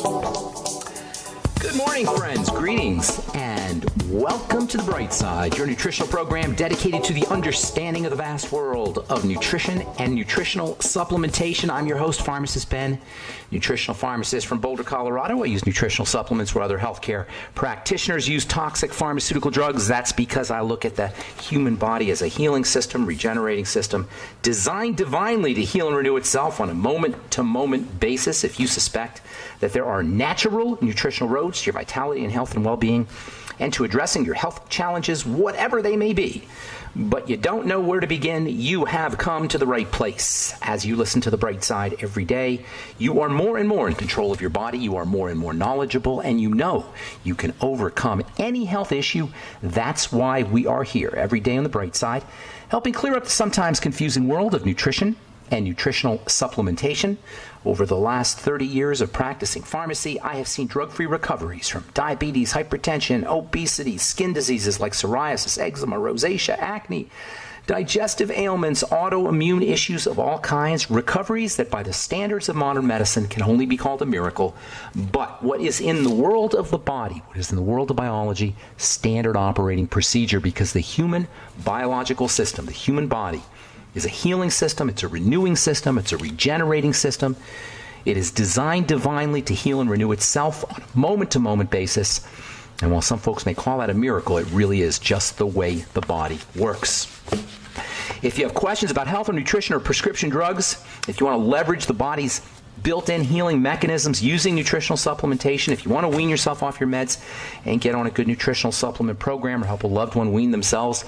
Good morning, friends. Greetings and welcome to The Bright Side, your nutritional program dedicated to the understanding of the vast world of nutrition and nutritional supplementation. I'm your host, Pharmacist Ben, nutritional pharmacist from Boulder, Colorado. I use nutritional supplements where other healthcare practitioners use toxic pharmaceutical drugs. That's because I look at the human body as a healing system, regenerating system, designed divinely to heal and renew itself on a moment-to-moment basis. If you suspect that there are natural nutritional roads to your vitality and health and well-being and to addressing your health challenges, whatever they may be, but you don't know where to begin, you have come to the right place. As you listen to The Bright Side every day, you are more and more in control of your body, you are more and more knowledgeable, and you know you can overcome any health issue. That's why we are here every day on The Bright Side, helping clear up the sometimes confusing world of nutrition and nutritional supplementation. Over the last 30 years of practicing pharmacy, I have seen drug-free recoveries from diabetes, hypertension, obesity, skin diseases like psoriasis, eczema, rosacea, acne, digestive ailments, autoimmune issues of all kinds, recoveries that by the standards of modern medicine can only be called a miracle. But what is in the world of the body, what is in the world of biology, standard operating procedure, because the human biological system, the human body, is a healing system, it's a renewing system, it's a regenerating system. It is designed divinely to heal and renew itself on a moment-to-moment basis. And while some folks may call that a miracle, it really is just the way the body works. If you have questions about health or nutrition or prescription drugs, if you want to leverage the body's built-in healing mechanisms using nutritional supplementation, if you want to wean yourself off your meds and get on a good nutritional supplement program or help a loved one wean themselves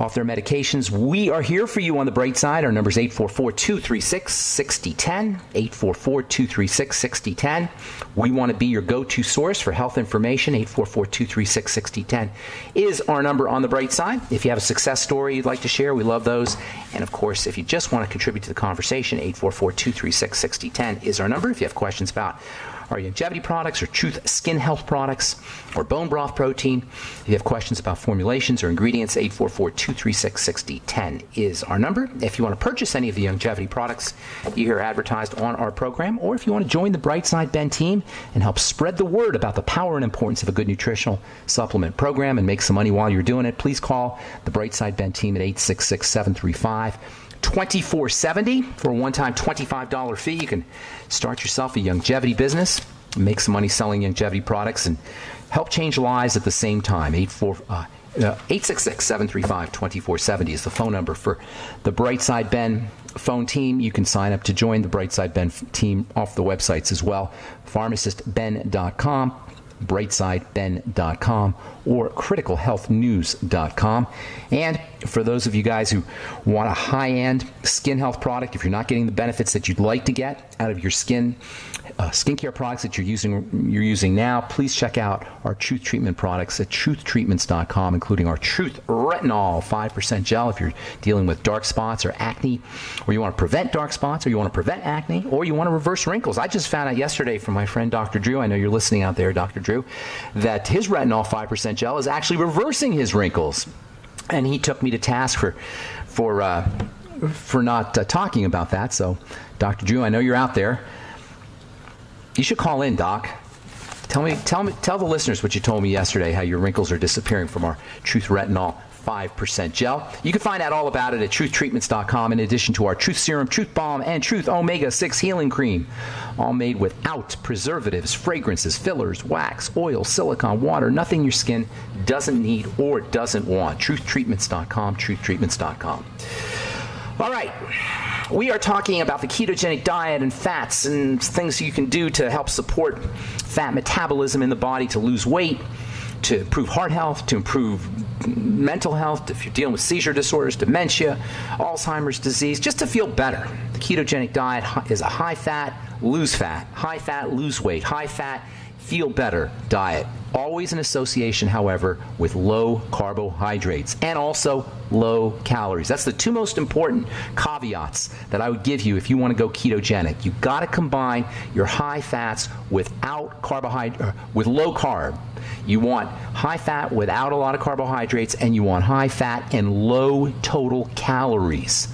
off their medications, we are here for you on The Bright Side. Our number is 844-236-6010, 844-236-6010. We want to be your go-to source for health information. 844-236-6010 is our number on The Bright Side. If you have a success story you'd like to share, we love those. And of course, if you just want to contribute to the conversation, 844-236-6010 is our number. If you have questions about our longevity products or Truth Skin Health products or bone broth protein, if you have questions about formulations or ingredients, 844-236-6010 is our number. If you want to purchase any of the longevity products you hear advertised on our program, or if you want to join the Bright Side Ben team and help spread the word about the power and importance of a good nutritional supplement program and make some money while you're doing it, please call the Bright Side Ben team at 866-735-2470 for a one-time $25 fee. You can start yourself a longevity business, make some money selling longevity products, and help change lives at the same time. 866-735-2470 is the phone number for the Bright Side Ben phone team. You can sign up to join the Bright Side Ben team off the websites as well, pharmacistben.com, brightsideben.com, or criticalhealthnews.com. And for those of you guys who want a high-end skin health product, if you're not getting the benefits that you'd like to get out of your skincare products that you're using now, please check out our Truth Treatment products at truthtreatments.com, including our Truth Retinol 5% gel if you're dealing with dark spots or acne, or you want to prevent dark spots, or you want to prevent acne, or you want to reverse wrinkles. I just found out yesterday from my friend Dr. Drew, I know you're listening out there, Dr. Drew, that his Retinol 5% gel is actually reversing his wrinkles. And he took me to task for not talking about that. So, Dr. Drew, I know you're out there. You should call in, Doc. Tell the listeners what you told me yesterday, how your wrinkles are disappearing from our Truth Retinol 5% gel. You can find out all about it at truthtreatments.com, in addition to our Truth Serum, Truth Balm, and Truth Omega-6 Healing Cream, all made without preservatives, fragrances, fillers, wax, oil, silicone, water, nothing your skin doesn't need or doesn't want. Truthtreatments.com, truthtreatments.com. All right. We are talking about the ketogenic diet and fats and things you can do to help support fat metabolism in the body, to lose weight, to improve heart health, to improve mental health, if you're dealing with seizure disorders, dementia, Alzheimer's disease, just to feel better. The ketogenic diet is a high-fat, lose weight, high-fat, feel better diet. Always in association, however, with low carbohydrates and also low calories. That's the two most important caveats that I would give you if you want to go ketogenic. You've got to combine your high fats with low carb. You want high fat without a lot of carbohydrates, and you want high fat and low total calories.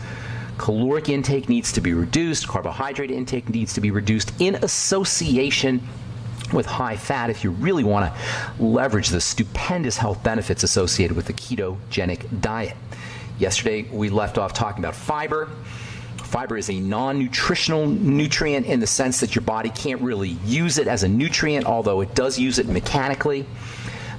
Caloric intake needs to be reduced. Carbohydrate intake needs to be reduced in association with high fat if you really want to leverage the stupendous health benefits associated with the ketogenic diet. Yesterday, we left off talking about fiber. Fiber is a non-nutritional nutrient in the sense that your body can't really use it as a nutrient, although it does use it mechanically.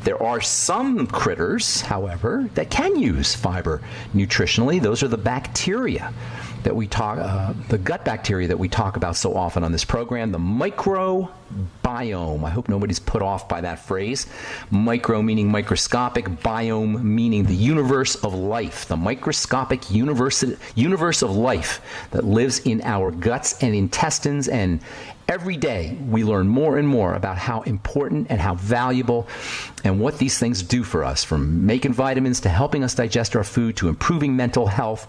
There are some critters, however, that can use fiber nutritionally. Those are the bacteria that we talk, the gut bacteria that we talk about so often on this program, the microbiome. I hope nobody's put off by that phrase. Micro meaning microscopic, biome meaning the universe of life, the microscopic universe of life that lives in our guts and intestines. And every day we learn more and more about how important and how valuable and what these things do for us, from making vitamins to helping us digest our food to improving mental health,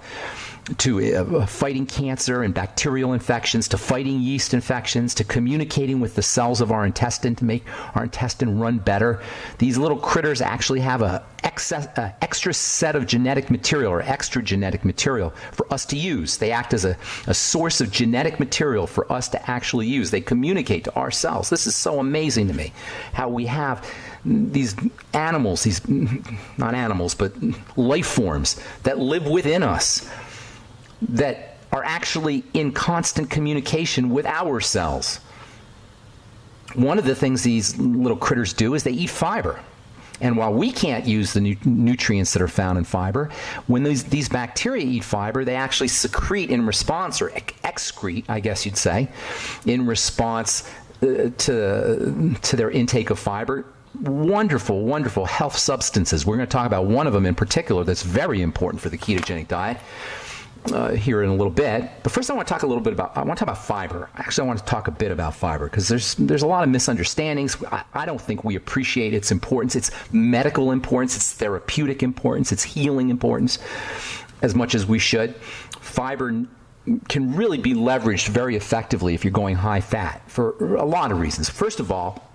to fighting cancer and bacterial infections, to fighting yeast infections, to communicating with the cells of our intestine to make our intestine run better. These little critters actually have an extra set of genetic material, or extra genetic material, for us to use. They act as a source of genetic material for us to actually use. They communicate to our cells. This is so amazing to me, how we have these animals, these not animals, but life forms that live within us, that are actually in constant communication with our cells. One of the things these little critters do is they eat fiber. And while we can't use the nutrients that are found in fiber, when these bacteria eat fiber, they actually secrete in response, or excrete, I guess you'd say, in response to their intake of fiber, wonderful, wonderful health substances. We're going to talk about one of them in particular that's very important for the ketogenic diet here in a little bit. But first I want to talk about fiber. Actually, I want to talk a bit about fiber because there's a lot of misunderstandings. I don't think we appreciate its importance, its medical importance, its therapeutic importance, its healing importance as much as we should. Fiber can really be leveraged very effectively if you're going high fat for a lot of reasons. First of all,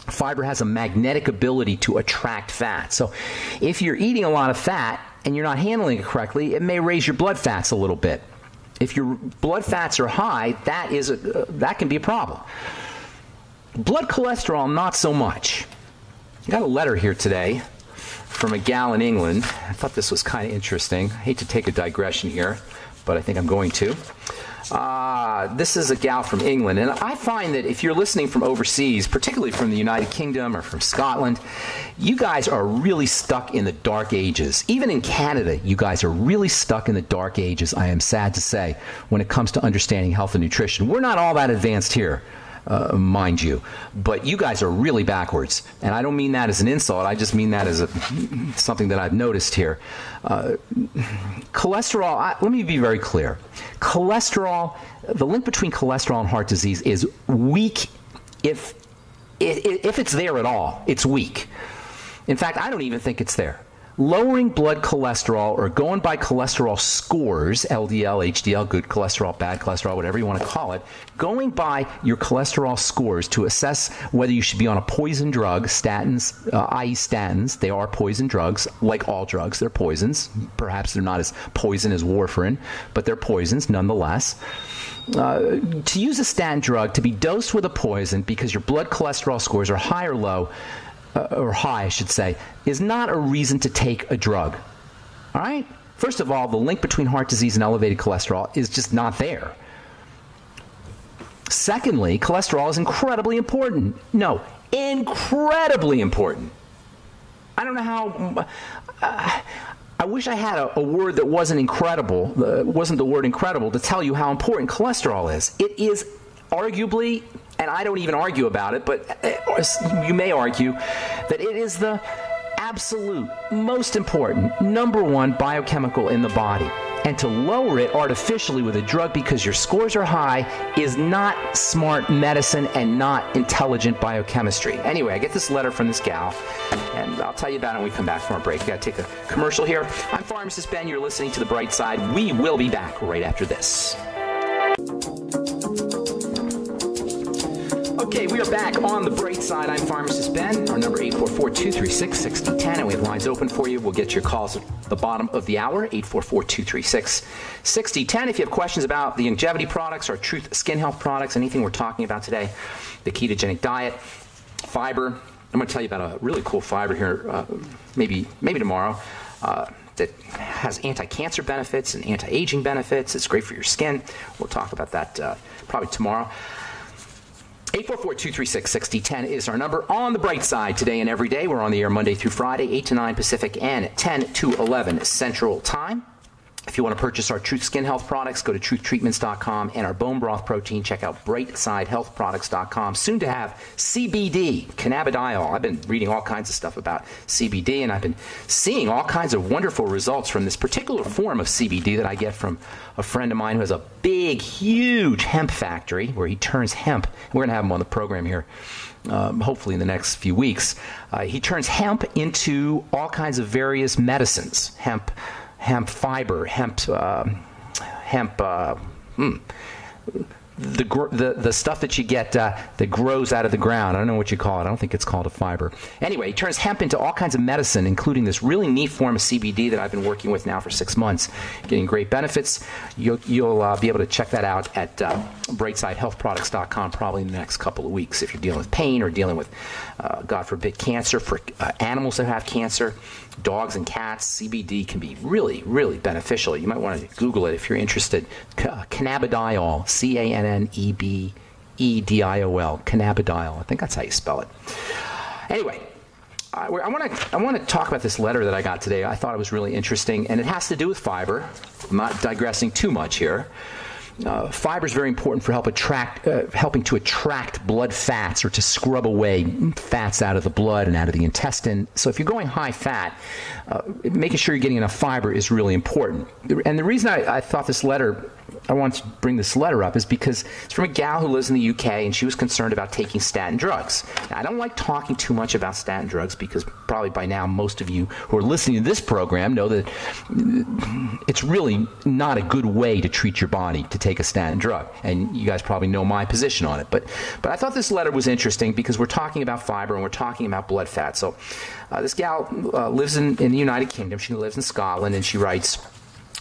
fiber has a magnetic ability to attract fat. So if you're eating a lot of fat and you're not handling it correctly, it may raise your blood fats a little bit. If your blood fats are high, that can be a problem. Blood cholesterol, not so much. I got a letter here today from a gal in England. I thought this was kind of interesting. I hate to take a digression here, but I think I'm going to. This is a gal from England, and I find that if you're listening from overseas, particularly from the United Kingdom or from Scotland, you guys are really stuck in the dark ages. Even in Canada, you guys are really stuck in the dark ages, I am sad to say, when it comes to understanding health and nutrition. We're not all that advanced here, mind you, but you guys are really backwards. And I don't mean that as an insult, I just mean that as something that I've noticed here. Cholesterol, let me be very clear. Cholesterol, the link between cholesterol and heart disease is weak. If it's there at all, it's weak. In fact, I don't even think it's there. Lowering blood cholesterol, or going by cholesterol scores, LDL, HDL, good cholesterol, bad cholesterol, whatever you want to call it, going by your cholesterol scores to assess whether you should be on a poison drug, statins, i.e. statins. They are poison drugs. Like all drugs, they're poisons. Perhaps they're not as poison as warfarin, but they're poisons nonetheless. To use a statin drug, to be dosed with a poison because your blood cholesterol scores are high or low, or high, I should say, is not a reason to take a drug. All right? First of all, the link between heart disease and elevated cholesterol is just not there. Secondly, cholesterol is incredibly important. No, incredibly important. I don't know how... I wish I had a word that wasn't incredible, wasn't the word incredible, to tell you how important cholesterol is. It is arguably, and I don't even argue about it, but you may argue that it is the absolute most important, number one biochemical in the body. And to lower it artificially with a drug because your scores are high is not smart medicine and not intelligent biochemistry. Anyway, I get this letter from this gal, and I'll tell you about it when we come back from our break. We got to take a commercial here. I'm Pharmacist Ben. You're listening to The Bright Side. We will be back right after this. Okay, we are back on the bright side. I'm Pharmacist Ben. Our number 844-236-6010, and we have lines open for you. We'll get your calls at the bottom of the hour, 844-236-6010. If you have questions about the longevity products or Truth Skin Health products, anything we're talking about today, the ketogenic diet, fiber. I'm going to tell you about a really cool fiber here, maybe tomorrow, that has anti-cancer benefits and anti-aging benefits. It's great for your skin. We'll talk about that probably tomorrow. 844-236-6010 is our number. On the bright side, today and every day, we're on the air Monday through Friday, 8 to 9 Pacific and 10 to 11 Central Time. If you want to purchase our Truth Skin Health products, go to truthtreatments.com, and our bone broth protein, check out brightsidehealthproducts.com. Soon to have CBD, cannabidiol. I've been reading all kinds of stuff about CBD, and I've been seeing all kinds of wonderful results from this particular form of CBD that I get from a friend of mine who has a big, huge hemp factory where he turns hemp. We're going to have him on the program here. Hopefully in the next few weeks. He turns hemp into all kinds of various medicines. Hemp fiber, the stuff that you get that grows out of the ground. I don't know what you call it. I don't think it's called a fiber. Anyway, he turns hemp into all kinds of medicine, including this really neat form of CBD that I've been working with now for 6 months, getting great benefits. You'll be able to check that out at brightsidehealthproducts.com probably in the next couple of weeks if you're dealing with pain or dealing with, God forbid, cancer. For animals that have cancer, dogs and cats, CBD can be really, really beneficial. You might want to Google it if you're interested. Cannabidiol, Cannebediol, cannabidiol. I think that's how you spell it. Anyway, I want to talk about this letter that I got today. I thought it was really interesting, and it has to do with fiber. I'm not digressing too much here. Fiber is very important for helping to attract blood fats or to scrub away fats out of the blood and out of the intestine. So if you're going high fat, making sure you're getting enough fiber is really important. And the reason I thought this letter, I wanted to bring this letter up, is because it's from a gal who lives in the UK, and she was concerned about taking statin drugs. Now, I don't like talking too much about statin drugs because probably by now most of you who are listening to this program know that it's really not a good way to treat your body to take a statin drug. And you guys probably know my position on it. But I thought this letter was interesting because we're talking about fiber and we're talking about blood fat. So this gal lives in the United Kingdom. She lives in Scotland, and she writes,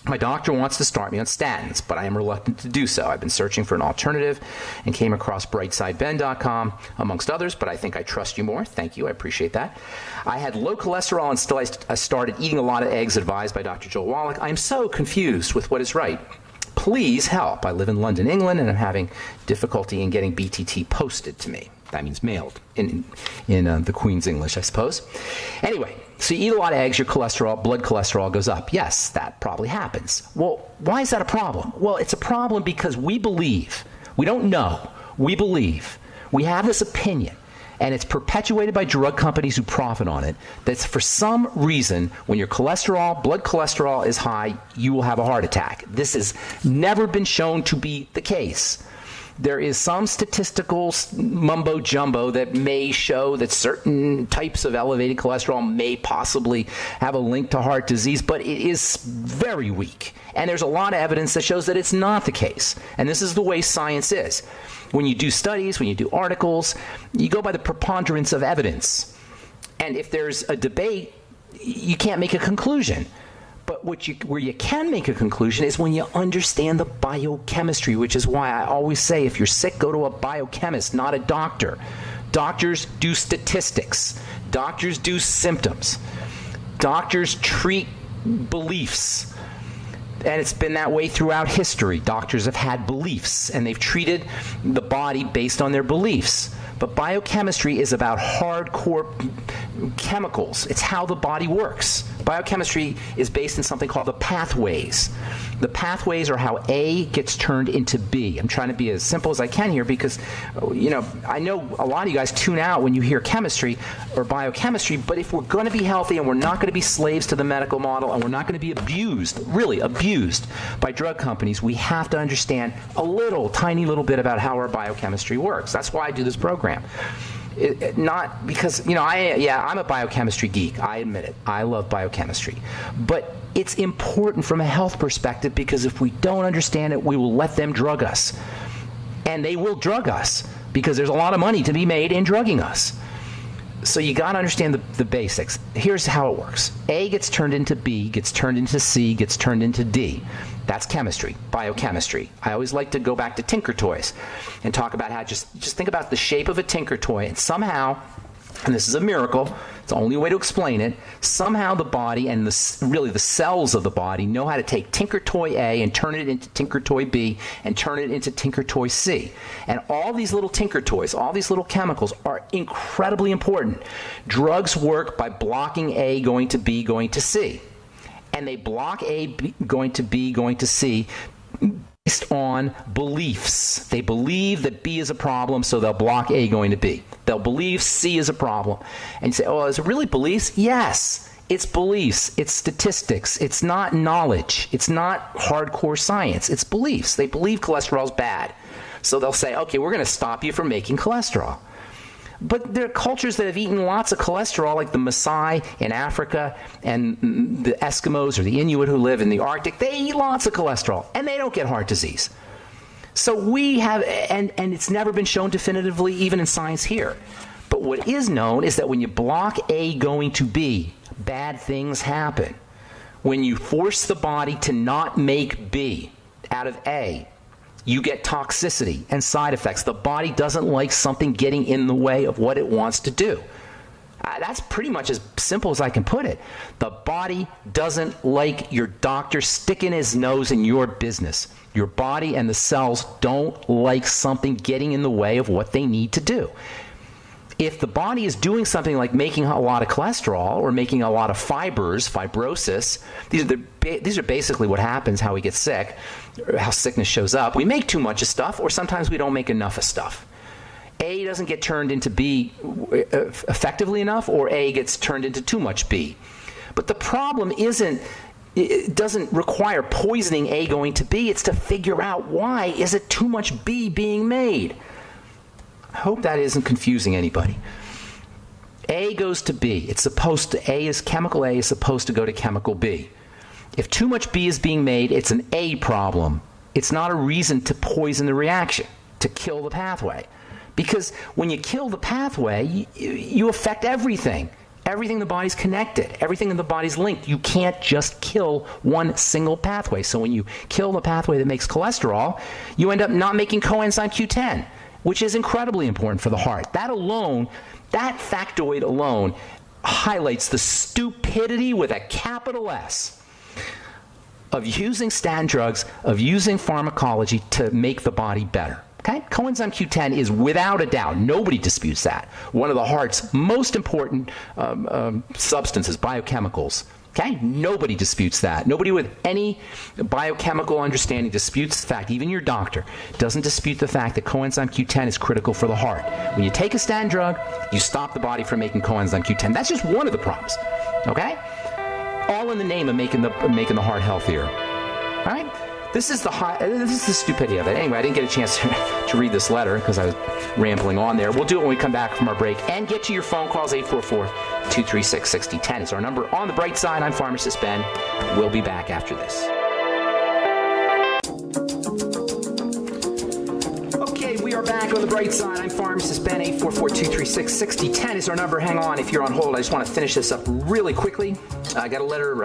"My doctor wants to start me on statins, but I am reluctant to do so. I've been searching for an alternative and came across brightsideben.com, amongst others, but I think I trust you more." Thank you. I appreciate that. "I had low cholesterol and still I started eating a lot of eggs advised by Dr. Joel Wallach. I am so confused with what is right. Please help. I live in London, England, and I'm having difficulty in getting BTT posted to me." That means mailed in the Queen's English, I suppose. Anyway, so you eat a lot of eggs, your blood cholesterol goes up. Yes, that probably happens. Well, why is that a problem? Well, it's a problem because we believe, we don't know, we believe, we have this opinion, and it's perpetuated by drug companies who profit on it, that for some reason, when your blood cholesterol is high, you will have a heart attack. This has never been shown to be the case. There is some statistical mumbo-jumbo that may show that certain types of elevated cholesterol may possibly have a link to heart disease, but it is very weak. And there's a lot of evidence that shows that it's not the case. And this is the way science is. When you do studies, when you do articles, you go by the preponderance of evidence. And if there's a debate, you can't make a conclusion. But where you can make a conclusion is when you understand the biochemistry, which is why I always say if you're sick, go to a biochemist, not a doctor. Doctors do statistics. Doctors do symptoms. Doctors treat beliefs. And it's been that way throughout history. Doctors have had beliefs, and they've treated the body based on their beliefs. But biochemistry is about hardcore chemicals. It's how the body works. Biochemistry is based in something called the pathways. The pathways are how A gets turned into B. I'm trying to be as simple as I can here because, I know a lot of you guys tune out when you hear chemistry or biochemistry, but if we're going to be healthy and we're not going to be slaves to the medical model and we're not going to be abused, really abused by drug companies, we have to understand a tiny little bit about how our biochemistry works. That's why I do this program. Not because, I'm a biochemistry geek. I admit it. I love biochemistry. But it's important from a health perspective because if we don't understand it, we will let them drug us. And they will drug us because there's a lot of money to be made in drugging us. So you got to understand the basics. Here's how it works. A gets turned into B, gets turned into C, gets turned into D. That's chemistry, biochemistry. I always like to go back to Tinker Toys and talk about how just think about the shape of a Tinker Toy, and somehow, and this is a miracle, it's the only way to explain it, somehow the body and really the cells of the body know how to take Tinker Toy A and turn it into Tinker Toy B and turn it into Tinker Toy C. And all these little Tinker Toys, all these little chemicals are incredibly important. Drugs work by blocking A going to B going to C. And they block A going to B going to C based on beliefs. They believe that B is a problem, so they'll block A going to B. They'll believe C is a problem. And you say, oh, is it really beliefs? Yes, it's beliefs. It's statistics. It's not knowledge. It's not hardcore science. It's beliefs. They believe cholesterol is bad. So they'll say, okay, we're going to stop you from making cholesterol. But there are cultures that have eaten lots of cholesterol, like the Maasai in Africa and the Eskimos or the Inuit who live in the Arctic. They eat lots of cholesterol, and they don't get heart disease. So we have, and it's never been shown definitively, even in science here. But what is known is that when you block A going to B, bad things happen. When you force the body to not make B out of A, you get toxicity and side effects. The body doesn't like something getting in the way of what it wants to do. That's pretty much as simple as I can put it. The body doesn't like your doctor sticking his nose in your business. Your body and the cells don't like something getting in the way of what they need to do. If the body is doing something like making a lot of cholesterol or making a lot of fibers, fibrosis, these are basically what happens, how we get sick, how sickness shows up. We make too much of stuff, or sometimes we don't make enough of stuff. A doesn't get turned into B effectively enough, or A gets turned into too much B. But the problem it doesn't require poisoning A going to B. It's to figure out why is it too much B being made. I hope that isn't confusing anybody. A goes to B. Chemical A is supposed to go to chemical B. If too much B is being made, it's an A problem. It's not a reason to poison the reaction, to kill the pathway. Because when you kill the pathway, you affect everything. Everything in the body's connected. Everything in the body's linked. You can't just kill one single pathway. So when you kill the pathway that makes cholesterol, you end up not making coenzyme Q10, which is incredibly important for the heart. That factoid alone highlights the stupidity with a capital S of using statin drugs, of using pharmacology to make the body better. Okay? Coenzyme Q10 is without a doubt, nobody disputes that, one of the heart's most important substances, biochemicals. Okay? Nobody disputes that. Nobody with any biochemical understanding disputes the fact, even your doctor doesn't dispute the fact that coenzyme Q10 is critical for the heart. When you take a statin drug, you stop the body from making coenzyme Q10. That's just one of the problems. Okay? All in the name of making the heart healthier. All right? This is the stupidity of it. Anyway, I didn't get a chance to read this letter because I was rambling on there. We'll do it when we come back from our break. And get to your phone calls. 844-236-6010 is our number. On the bright side, I'm Pharmacist Ben. We'll be back after this. Okay, we are back on the bright side. I'm Pharmacist Ben. 844-236-6010 is our number. Hang on if you're on hold. I just want to finish this up really quickly. I got a letter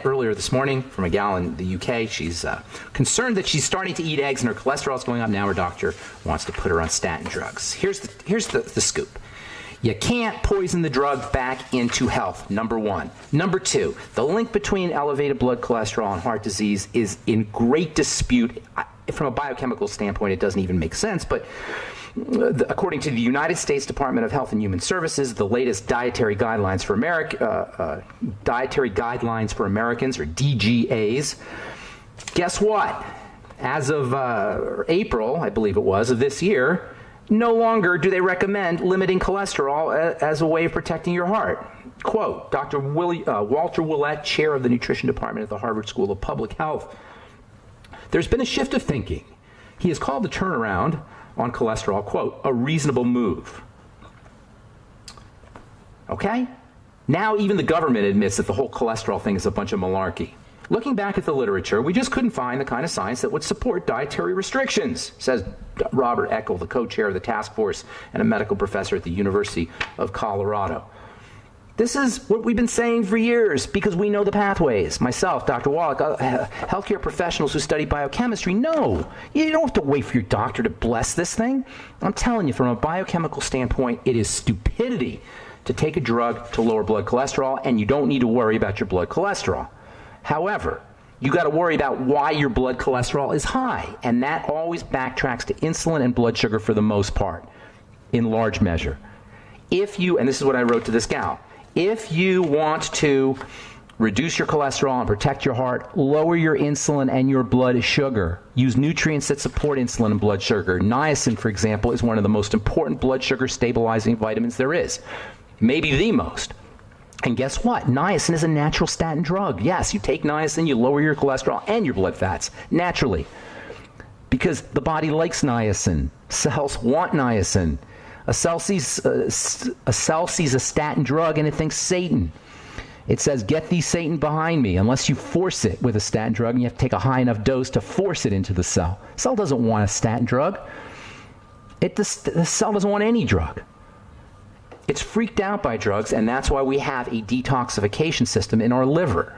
earlier this morning, from a gal in the UK. She's concerned that she's starting to eat eggs and her cholesterol is going up. Now her doctor wants to put her on statin drugs. Here's the scoop. You can't poison the drug back into health, number one. Number two, the link between elevated blood cholesterol and heart disease is in great dispute. From a biochemical standpoint, it doesn't even make sense, but according to the United States Department of Health and Human Services, the latest dietary guidelines for Americans, or DGAs, guess what? As of April, I believe it was, of this year, no longer do they recommend limiting cholesterol as a way of protecting your heart. Quote, Dr. Walter Willett, chair of the nutrition department at the Harvard School of Public Health, there's been a shift of thinking. He has called the turnaround on cholesterol, quote, a reasonable move. Okay? Now even the government admits that the whole cholesterol thing is a bunch of malarkey. Looking back at the literature, we just couldn't find the kind of science that would support dietary restrictions, says Robert Eckel, the co-chair of the task force and a medical professor at the University of Colorado. This is what we've been saying for years because we know the pathways. Myself, Dr. Wallach, healthcare professionals who study biochemistry know. You don't have to wait for your doctor to bless this thing. I'm telling you, from a biochemical standpoint, it is stupidity to take a drug to lower blood cholesterol, and you don't need to worry about your blood cholesterol. However, you got to worry about why your blood cholesterol is high, and that always backtracks to insulin and blood sugar for the most part, in large measure. If you, and this is what I wrote to this gal, if you want to reduce your cholesterol and protect your heart, lower your insulin and your blood sugar. Use nutrients that support insulin and blood sugar. Niacin, for example, is one of the most important blood sugar stabilizing vitamins there is. Maybe the most. And guess what? Niacin is a natural statin drug. Yes, you take niacin, you lower your cholesterol and your blood fats naturally. Because the body likes niacin. Cells want niacin. A cell sees a statin drug and it thinks Satan. It says, get thee Satan behind me, unless you force it with a statin drug, and you have to take a high enough dose to force it into the cell. The cell doesn't want a statin drug. The cell doesn't want any drug. It's freaked out by drugs, and that's why we have a detoxification system in our liver.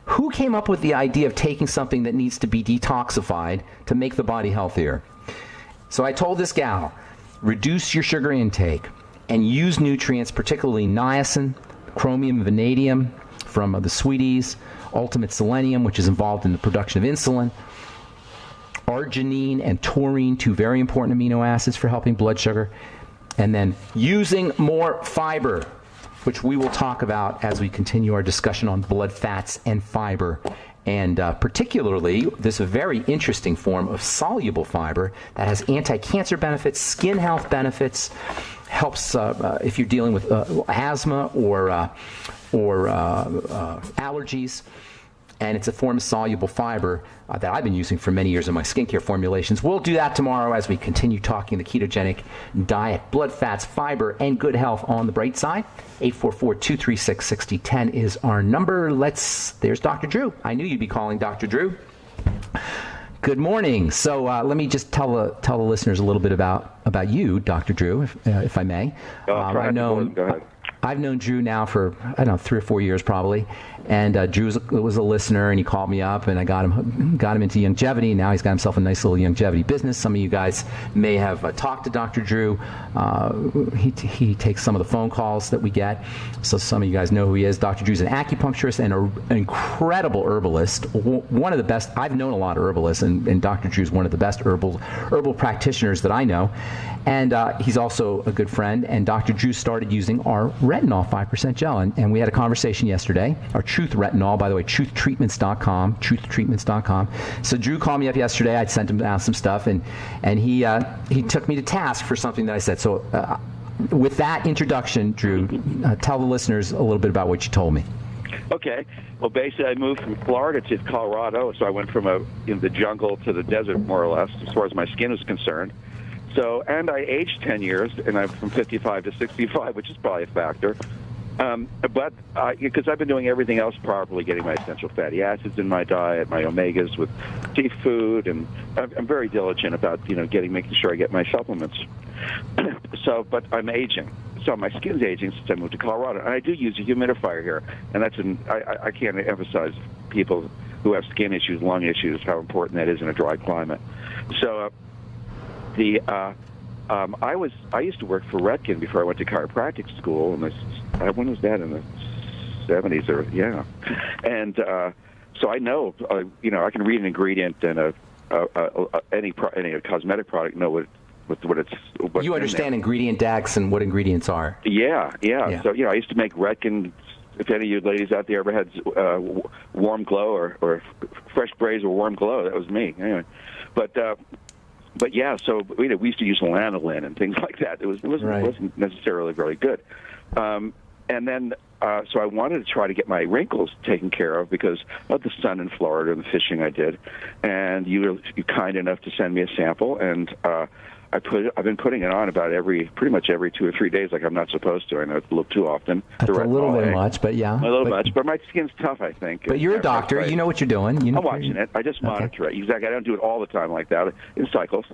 Who came up with the idea of taking something that needs to be detoxified to make the body healthier? So I told this gal, reduce your sugar intake and use nutrients, particularly niacin, chromium, vanadium from the sweeties, ultimate selenium, which is involved in the production of insulin, arginine and taurine, two very important amino acids for helping blood sugar, and then using more fiber, which we will talk about as we continue our discussion on blood fats and fiber. And particularly, this very interesting form of soluble fiber that has anti-cancer benefits, skin health benefits, helps if you're dealing with asthma or allergies. And it's a form of soluble fiber that I've been using for many years in my skincare formulations. We'll do that tomorrow as we continue talking the ketogenic diet, blood fats, fiber, and good health on the bright side. 844-236-6010 is our number. There's Dr. Drew. I knew you'd be calling Dr. Drew. Good morning. So let me just tell the listeners a little bit about you, Dr. Drew, if I may. I've known Drew now for, 3 or 4 years probably. And Drew was a listener, and he called me up, and I got him into longevity. Now he's got himself a nice little longevity business. Some of you guys may have talked to Dr. Drew. He takes some of the phone calls that we get, so some of you guys know who he is. Dr. Drew's an acupuncturist and an incredible herbalist. One of the best. I've known a lot of herbalists, and Dr. Drew's one of the best herbal practitioners that I know. And he's also a good friend. And Dr. Drew started using our retinol 5% gel, and we had a conversation yesterday. Our Truth Retinol, by the way, truthtreatments.com. So Drew called me up yesterday. I'd sent him out some stuff, and he took me to task for something that I said. So with that introduction, Drew, tell the listeners a little bit about what you told me. Okay. Well, basically, I moved from Florida to Colorado, so I went from the jungle to the desert, more or less, as far as my skin was concerned. So, and I aged 10 years, and I'm from 55 to 65, which is probably a factor. But because I've been doing everything else properly, getting my essential fatty acids in my diet, my omegas with seafood, and I'm very diligent about making sure I get my supplements. But I'm aging, so my skin's aging since I moved to Colorado, and I do use a humidifier here, and I can't emphasize people who have skin issues, lung issues, how important that is in a dry climate. So I used to work for Redken before I went to chiropractic school, and when was that, in the 70s or and so I know I can read an ingredient and any cosmetic product, know what it's. You understand ingredient decks and what ingredients are. Yeah. So I used to make Redken. If any of you ladies out there ever had Warm Glow or Fresh Braise or Warm Glow, that was me. Anyway, but yeah, so we used to use lanolin and things like that. It wasn't necessarily very good. And then so I wanted to try to get my wrinkles taken care of because of the sun in Florida and the fishing I did. And you were kind enough to send me a sample, and I've been putting it on about pretty much every 2 or 3 days, like I'm not supposed to. I know it's a little too often. That's a little bit much, but yeah. A little much, but my skin's tough, I think. But you're a doctor. You know what you're doing. You know I'm watching it. I just monitor it. Exactly. I don't do it all the time like that in cycles.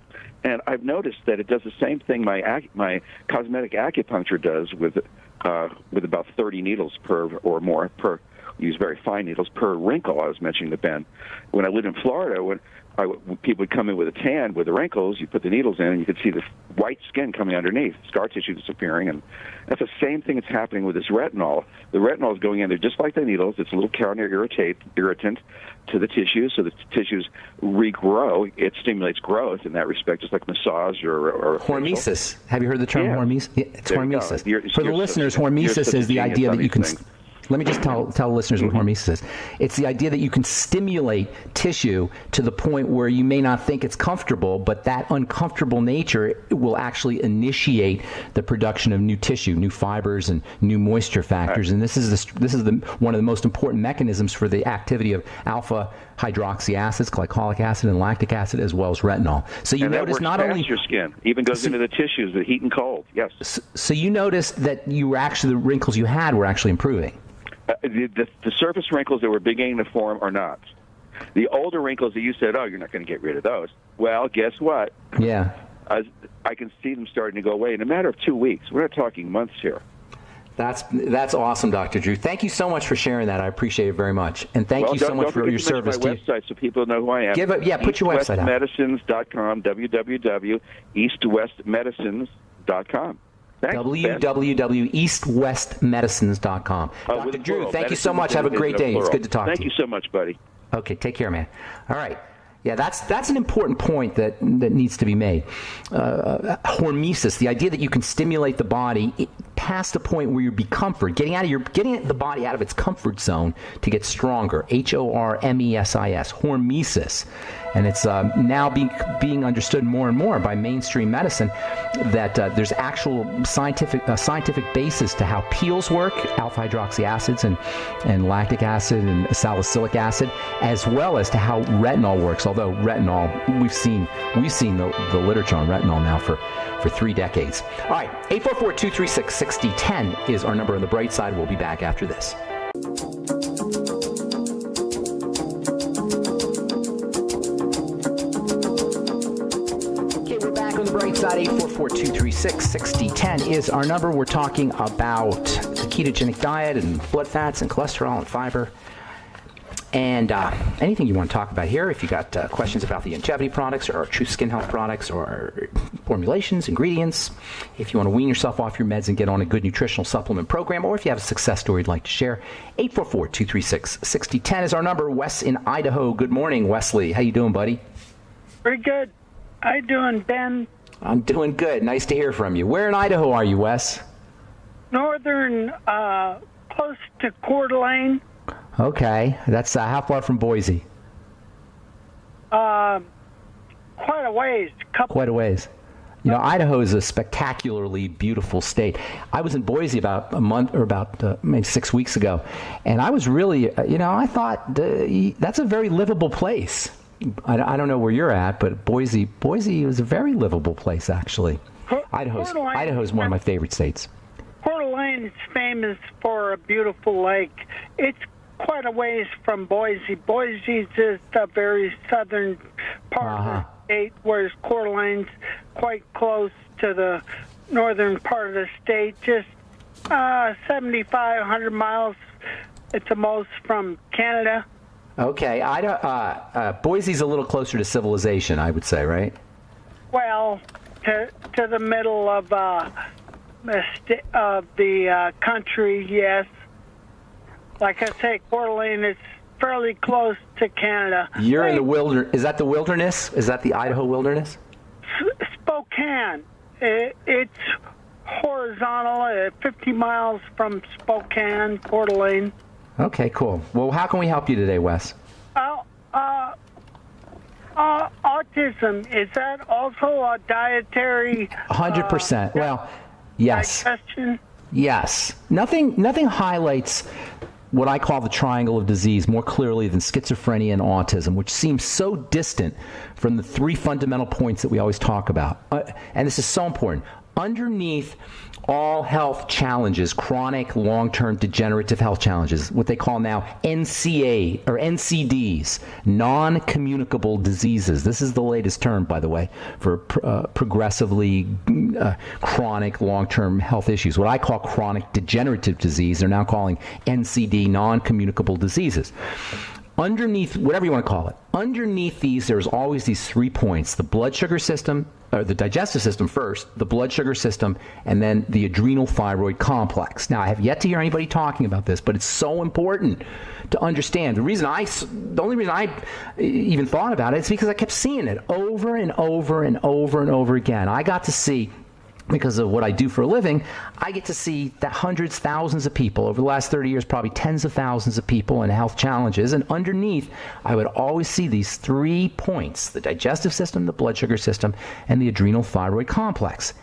And I've noticed that it does the same thing my cosmetic acupuncture does with about 30 needles or more per. Use very fine needles per wrinkle. I was mentioning to Ben. When I lived in Florida, when people would come in with a tan with the wrinkles, you put the needles in, and you could see the white skin coming underneath, scar tissue disappearing, and that's the same thing that's happening with this retinol. The retinol is going in there just like the needles. It's a little counter irritant to the tissues, so the tissues regrow. It stimulates growth in that respect, just like massage or hormesis. Have you heard the term hormesis? Yeah, it's there hormesis. For the listeners, hormesis is the idea that you can. Let me just tell the listeners what hormesis is. It's the idea that you can stimulate tissue to the point where you may not think it's comfortable, but that uncomfortable nature will actually initiate the production of new tissue, new fibers, and new moisture factors. Right. And this is one of the most important mechanisms for the activity of alpha hydroxy acids, glycolic acid, and lactic acid, as well as retinol. So you notice not only your skin even goes into the tissues, the heat and cold. Yes. So you notice that the wrinkles you had were actually improving. The surface wrinkles that were beginning to form are not. The older wrinkles that you said, oh, you're not going to get rid of those. Well, guess what? Yeah. I can see them starting to go away in a matter of 2 weeks. We're not talking months here. That's awesome, Dr. Drew. Thank you so much for sharing that. I appreciate it very much. And thank you so much for your service. My website so people know who I am. Put your website out. EastWestMedicines.com, www.eastwestmedicines.com. www.eastwestmedicines.com. Dr. Drew, thank you so much. Have a great day. It's good to talk to you. Thank you so much, buddy. Okay, take care, man. All right. Yeah, that's an important point that needs to be made. Hormesis, the idea that you can stimulate the body past the point where you becomfort, getting the body out of its comfort zone to get stronger. HORMESIS, hormesis. And it's now being understood more and more by mainstream medicine that there's actual scientific basis to how peels work, alpha hydroxy acids and lactic acid and salicylic acid, as well as to how retinol works. Although retinol, we've seen the literature on retinol now for 3 decades. All right, 844-236-6010 is our number on the bright side. We'll be back after this. On the bright side, 844-236-6010 is our number. We're talking about the ketogenic diet and blood fats and cholesterol and fiber. And anything you want to talk about here, if you got questions about the longevity products or True Skin Health products or formulations, ingredients, if you want to wean yourself off your meds and get on a good nutritional supplement program, or if you have a success story you'd like to share, 844-236-6010 is our number. Wes in Idaho. Good morning, Wesley. How you doing, buddy? Pretty good. How you doing, Ben? I'm doing good. Nice to hear from you. Where in Idaho are you, Wes? Northern, close to Coeur d'Alene. Okay. That's how far from Boise? Quite a ways. Quite a ways. You know, Idaho is a spectacularly beautiful state. I was in Boise about a month or maybe 6 weeks ago, and I was really, I thought that's a very livable place. I don't know where you're at, but Boise is a very livable place, actually. Idaho is one of my favorite states. Coeur d'Alene is famous for a beautiful lake. It's quite a ways from Boise. Boise's just a very southern part of the state, whereas Coeur d'Alene's quite close to the northern part of the state, just 7,500 miles at the most from Canada. Okay, Boise's a little closer to civilization, I would say, right? Well, to the middle of the country, yes. Like I say, Coeur d'Alene is fairly close to Canada. You're in the wilderness. Is that the wilderness? Is that the Idaho wilderness? Spokane. It's horizontal, 50 miles from Spokane, Coeur d'Alene. Okay, cool. Well, how can we help you today, Wes? Autism, is that also a dietary 100%. Well, yes. Digestion? Yes. Nothing highlights what I call the triangle of disease more clearly than schizophrenia and autism, which seems so distant from the three fundamental points that we always talk about. And this is so important. Underneath all health challenges, chronic, long-term degenerative health challenges, what they call now NCA or NCDs, non-communicable diseases. This is the latest term, by the way, for progressively chronic, long-term health issues. What I call chronic degenerative disease, they're now calling NCD, non-communicable diseases. Underneath, whatever you want to call it, underneath these, there's always these 3 points: the blood sugar system, or the digestive system first, the blood sugar system, and then the adrenal thyroid complex. Now, I have yet to hear anybody talking about this, but it's so important to understand. The only reason I even thought about it is because I kept seeing it over and over and over and over again. I got to see, because of what I do for a living, I get to see that hundreds, thousands of people over the last 30 years, probably tens of thousands of people in health challenges. And underneath, I would always see these 3 points: the digestive system, the blood sugar system, and the adrenal thyroid complex.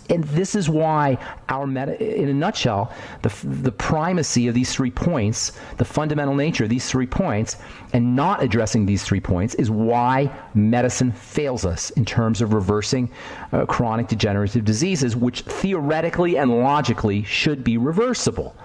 And this is why in a nutshell, the primacy of these 3 points, the fundamental nature of these 3 points, and not addressing these 3 points is why medicine fails us in terms of reversing chronic degenerative diseases, which theoretically and logically should be reversible,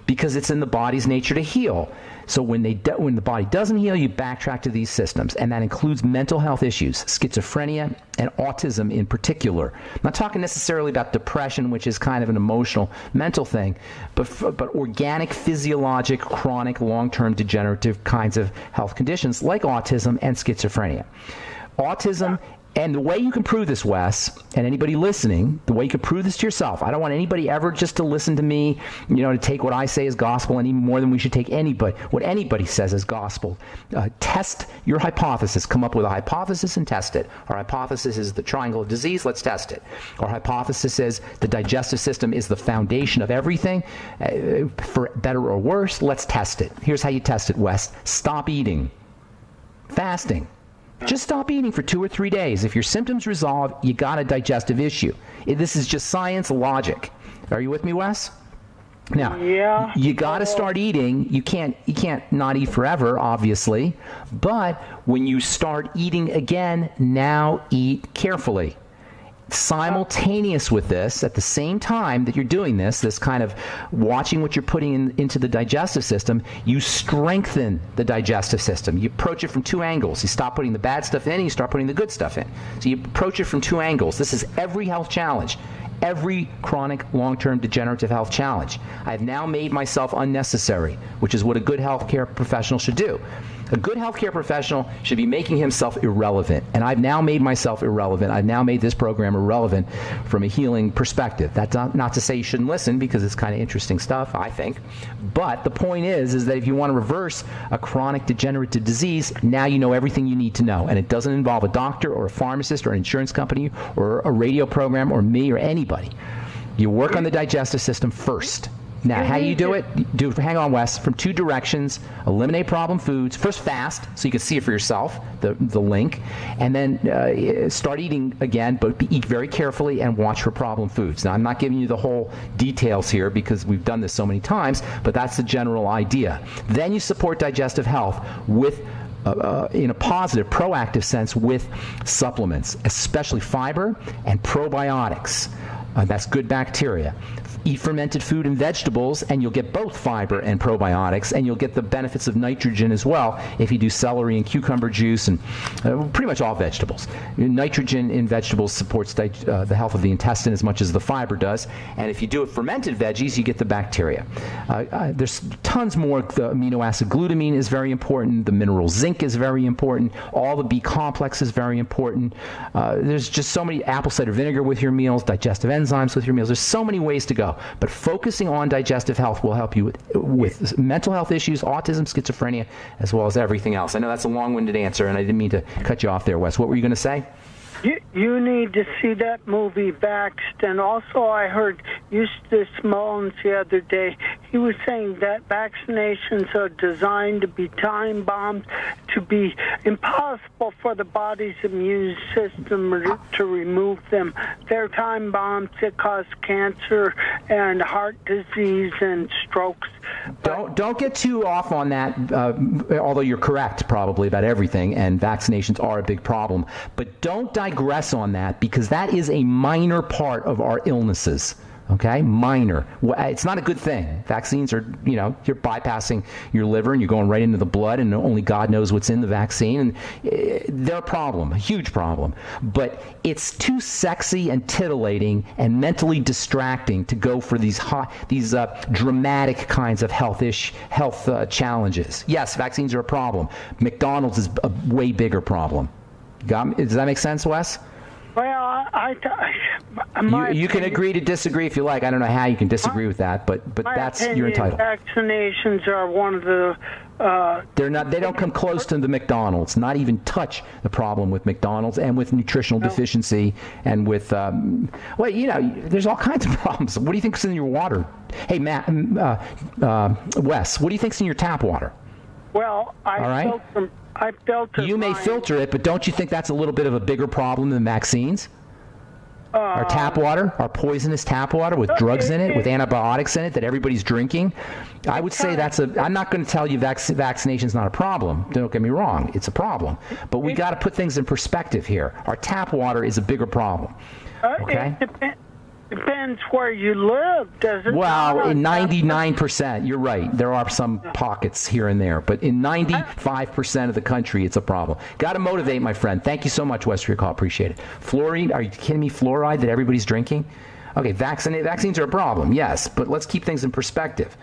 because it's in the body's nature to heal. So when the body doesn't heal, you backtrack to these systems, and that includes mental health issues, schizophrenia and autism in particular. I'm not talking necessarily about depression, which is kind of an emotional, mental thing, but organic, physiologic, chronic, long-term degenerative kinds of health conditions like autism and schizophrenia. Autism. And the way you can prove this, Wes, and anybody listening, the way you can prove this to yourself, I don't want anybody ever just to listen to me, to take what I say as gospel any more than we should take what anybody says as gospel. Test your hypothesis. Come up with a hypothesis and test it. Our hypothesis is the triangle of disease. Let's test it. Our hypothesis is the digestive system is the foundation of everything, for better or worse. Let's test it. Here's how you test it, Wes. Stop eating. Fasting. Just stop eating for 2 or 3 days. If your symptoms resolve, you got a digestive issue. This is just science logic. Are you with me, Wes? Now, yeah. You got to start eating. You can't not eat forever, obviously. But when you start eating again, now eat carefully. Simultaneous with this, at the same time that you're doing this kind of watching what you're putting into the digestive system, you strengthen the digestive system. You approach it from 2 angles. You stop putting the bad stuff in and you start putting the good stuff in. So you approach it from 2 angles. This is every health challenge, every chronic long-term degenerative health challenge. I've now made myself unnecessary, which is what a good healthcare professional should do. A good healthcare professional should be making himself irrelevant, and I've now made myself irrelevant. I've now made this program irrelevant from a healing perspective. That's not to say you shouldn't listen, because it's kind of interesting stuff, I think. But the point is that if you want to reverse a chronic degenerative disease, now you know everything you need to know, and it doesn't involve a doctor or a pharmacist or an insurance company or a radio program or me or anybody. You work on the digestive system first. Now, how you do it? Hang on, Wes. From 2 directions: eliminate problem foods. First, fast, so you can see it for yourself, the link, and then start eating again, but eat very carefully and watch for problem foods. Now, I'm not giving you the whole details here because we've done this so many times, but that's the general idea. Then you support digestive health with in a positive, proactive sense, with supplements, especially fiber and probiotics. That's good bacteria. Eat fermented food and vegetables, and you'll get both fiber and probiotics, and you'll get the benefits of nitrogen as well if you do celery and cucumber juice and pretty much all vegetables. Nitrogen in vegetables supports the health of the intestine as much as the fiber does, and if you do it fermented veggies, you get the bacteria. There's tons more. The amino acid glutamine is very important. The mineral zinc is very important. All the B complex is very important. There's just so many. Apple cider vinegar with your meals, digestive enzymes with your meals. There's so many ways to go. But focusing on digestive health will help you with mental health issues, autism, schizophrenia, as well as everything else. I know that's a long-winded answer, and I didn't mean to cut you off there, Wes. What were you going to say? You need to see that movie Vaxxed, and also I heard Eustace Mullins the other day. he was saying that vaccinations are designed to be time bombs, to be impossible for the body's immune system to remove them. They're time bombs that cause cancer and heart disease and strokes. Don't get too off on that, although you're correct probably about everything, and vaccinations are a big problem. But don't digress on that, because that is a minor part of our illnesses. Okay, minor. It's not a good thing. Vaccines are, you're bypassing your liver and you're going right into the blood, and only God knows what's in the vaccine. And they're a problem, a huge problem. But it's too sexy and titillating and mentally distracting to go for these dramatic kinds of health challenges. Yes, vaccines are a problem. McDonald's is a way bigger problem. Does that make sense, Wes? Well, you can agree to disagree if you like. I don't know how you can disagree with that, but that's you're entitled. Vaccinations are one of the. They're not. They don't come close to the McDonald's. Not even touch the problem with McDonald's and with nutritional deficiency and with. There's all kinds of problems. What do you think's in your water? Hey, Matt, Wes, what do you think's in your tap water? Well, I filter. You may filter it, but don't you think that's a little bit of a bigger problem than vaccines? Our tap water, our poisonous tap water with drugs in it, with antibiotics in it that everybody's drinking. I would say I'm not going to tell you vaccination's not a problem. Don't get me wrong. It's a problem. But we got to put things in perspective here. Our tap water is a bigger problem. Okay? Depends where you live, does it? Well, in 99%, you're right. There are some pockets here and there, but in 95% of the country, it's a problem. Got to motivate, my friend. Thank you so much, Wes, for your call. Appreciate it. Fluoride? Are you kidding me? Fluoride that everybody's drinking? Okay, vaccines are a problem, yes, but let's keep things in perspective.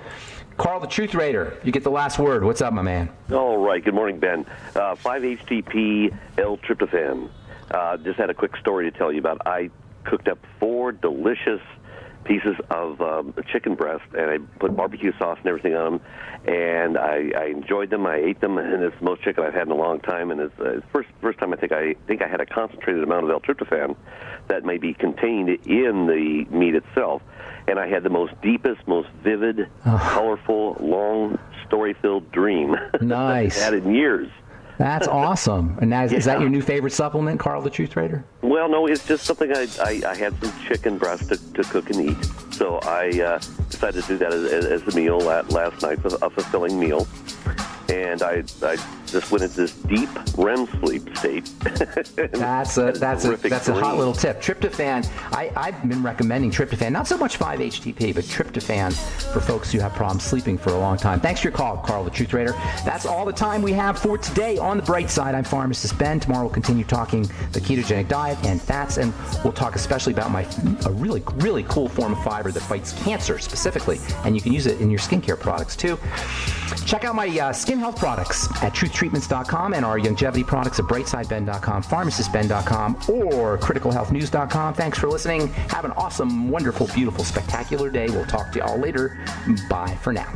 Carl, the Truth Raider, you get the last word. What's up, my man? All right. Good morning, Ben. 5-HTP L-tryptophan. Just had a quick story to tell you about. I cooked up 4 delicious pieces of chicken breast, and I put barbecue sauce and everything on them, and I enjoyed them. I ate them, and it's the most chicken I've had in a long time, and it's the first time I think I had a concentrated amount of L-tryptophan that may be contained in the meat itself. And I had the most deepest, most vivid, colorful, long, story-filled dream Nice. that I've had in years. That's awesome. And now, is that your new favorite supplement, Carl the Truth Raider? Well, no, it's just something I had some chicken breast to cook and eat. So I decided to do that as a meal last night, a fulfilling meal. And I just went into this deep REM sleep state. That's a hot little tip. Tryptophan, I've been recommending tryptophan, not so much 5-HTP, but tryptophan for folks who have problems sleeping for a long time. Thanks for your call, Carl the Truth Raider. That's all the time we have for today on The Bright Side. I'm Pharmacist Ben. Tomorrow we'll continue talking the ketogenic diet and fats, and we'll talk especially about a really, really cool form of fiber that fights cancer specifically, and you can use it in your skincare products too. Check out my skin health products at truthtreatments.com and our longevity products at brightsideben.com, pharmacistben.com, or criticalhealthnews.com. Thanks for listening. Have an awesome, wonderful, beautiful, spectacular day. We'll talk to you all later. Bye for now.